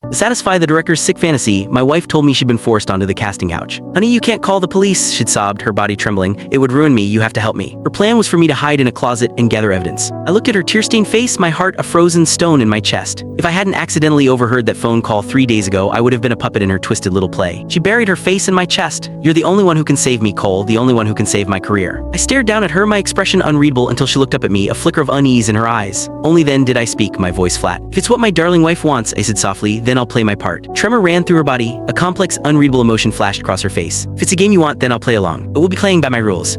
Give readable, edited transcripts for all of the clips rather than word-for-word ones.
To satisfy the director's sick fantasy, my wife told me she'd been forced onto the casting couch. "Honey, you can't call the police," she'd sobbed, her body trembling. "It would ruin me, you have to help me." Her plan was for me to hide in a closet and gather evidence. I looked at her tear-stained face, my heart a frozen stone in my chest. If I hadn't accidentally overheard that phone call 3 days ago, I would have been a puppet in her twisted little play. She buried her face in my chest. "You're the only one who can save me, Cole, the only one who can save my career." I stared down at her, my expression unreadable, until she looked up at me, a flicker of unease in her eyes. Only then did I speak, my voice flat. "If it's what my darling wife wants," I said softly, "then I'll play my part." Tremor ran through her body. A complex, unreadable emotion flashed across her face. "If it's a game you want, then I'll play along. But we'll be playing by my rules."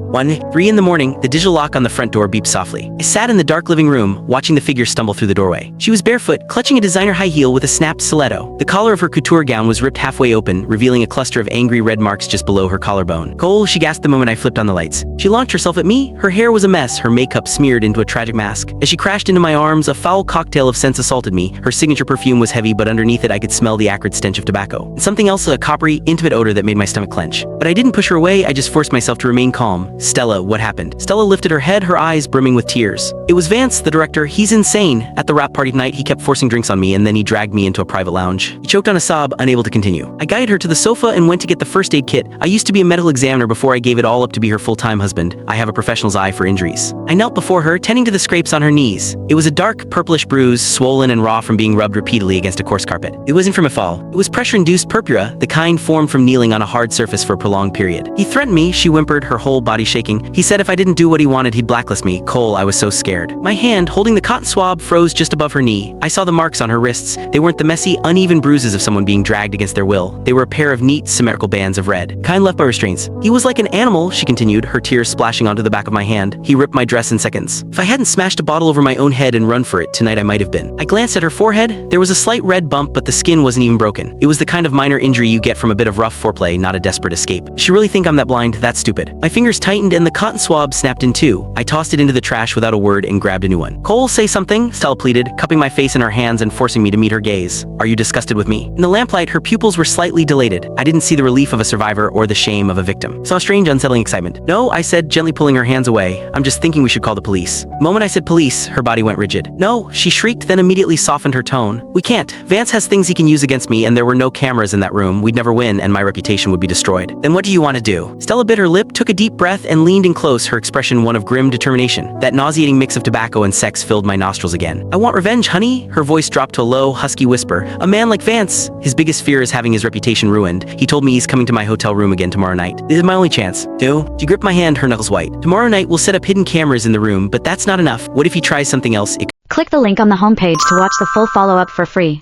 3 in the morning, the digital lock on the front door beeped softly. I sat in the dark living room, watching the figure stumble through the doorway. She was barefoot, clutching a designer high heel with a snapped stiletto. The collar of her couture gown was ripped halfway open, revealing a cluster of angry red marks just below her collarbone. "Cole," she gasped the moment I flipped on the lights. She launched herself at me. Her hair was a mess, her makeup smeared into a tragic mask. As she crashed into my arms, a foul cocktail of scents assaulted me. Her signature perfume was heavy, but underneath it I could smell the acrid stench of tobacco. And something else, a coppery, intimate odor that made my stomach clench. But I didn't push her away, I just forced myself to remain calm. "Stella, what happened?" Stella lifted her head, her eyes brimming with tears. "It was Vance, the director. He's insane. At the wrap party tonight, he kept forcing drinks on me, and then he dragged me into a private lounge." He choked on a sob, unable to continue. I guided her to the sofa and went to get the first aid kit. I used to be a medical examiner before I gave it all up to be her full-time husband. I have a professional's eye for injuries. I knelt before her, tending to the scrapes on her knees. It was a dark, purplish bruise, swollen and raw from being rubbed repeatedly against a coarse carpet. It wasn't from a fall. It was pressure-induced purpura, the kind formed from kneeling on a hard surface for a prolonged period. "He threatened me," she whimpered, her whole body shaking. "He said if I didn't do what he wanted, he'd blacklist me." Cole, I was so scared. My hand, holding the cotton swab, froze just above her knee. I saw the marks on her wrists. They weren't the messy, uneven bruises of someone being dragged against their will. They were a pair of neat, symmetrical bands of red, kind left by restraints. "He was like an animal," she continued, her tears splashing onto the back of my hand. "He ripped my dress in seconds. If I hadn't smashed a bottle over my own head and run for it, tonight I might have been." I glanced at her forehead. There was a slight red bump, but the skin wasn't even broken. It was the kind of minor injury you get from a bit of rough foreplay, not a desperate escape. "She really think I'm that blind? That's stupid." My fingers tightened and the cotton swab snapped in two. I tossed it into the trash without a word and grabbed a new one. "Cole, say something," Stella pleaded, cupping my face in her hands and forcing me to meet her gaze. "Are you disgusted with me?" In the lamplight, her pupils were slightly dilated. I didn't see the relief of a survivor or the shame of a victim. Saw a strange, unsettling excitement. "No," I said, gently pulling her hands away. "I'm just thinking we should call the police." The moment I said police, her body went rigid. "No," she shrieked, then immediately softened her tone. "We can't. Vance has things he can use against me, and there were no cameras in that room. We'd never win, and my reputation would be destroyed." "Then what do you want to do?" Stella bit her lip, took a deep breath, and leaned in close, her expression one of grim determination. That nauseating mix of tobacco and sex filled my nostrils again. "I want revenge, honey." Her voice dropped to a low, husky whisper. "A man like Vance, his biggest fear is having his reputation ruined. He told me he's coming to my hotel room again tomorrow night. This is my only chance." "Do?" She gripped my hand, her knuckles white. "Tomorrow night we'll set up hidden cameras in the room, but that's not enough. What if he tries something else?" Click the link on the homepage to watch the full follow-up for free.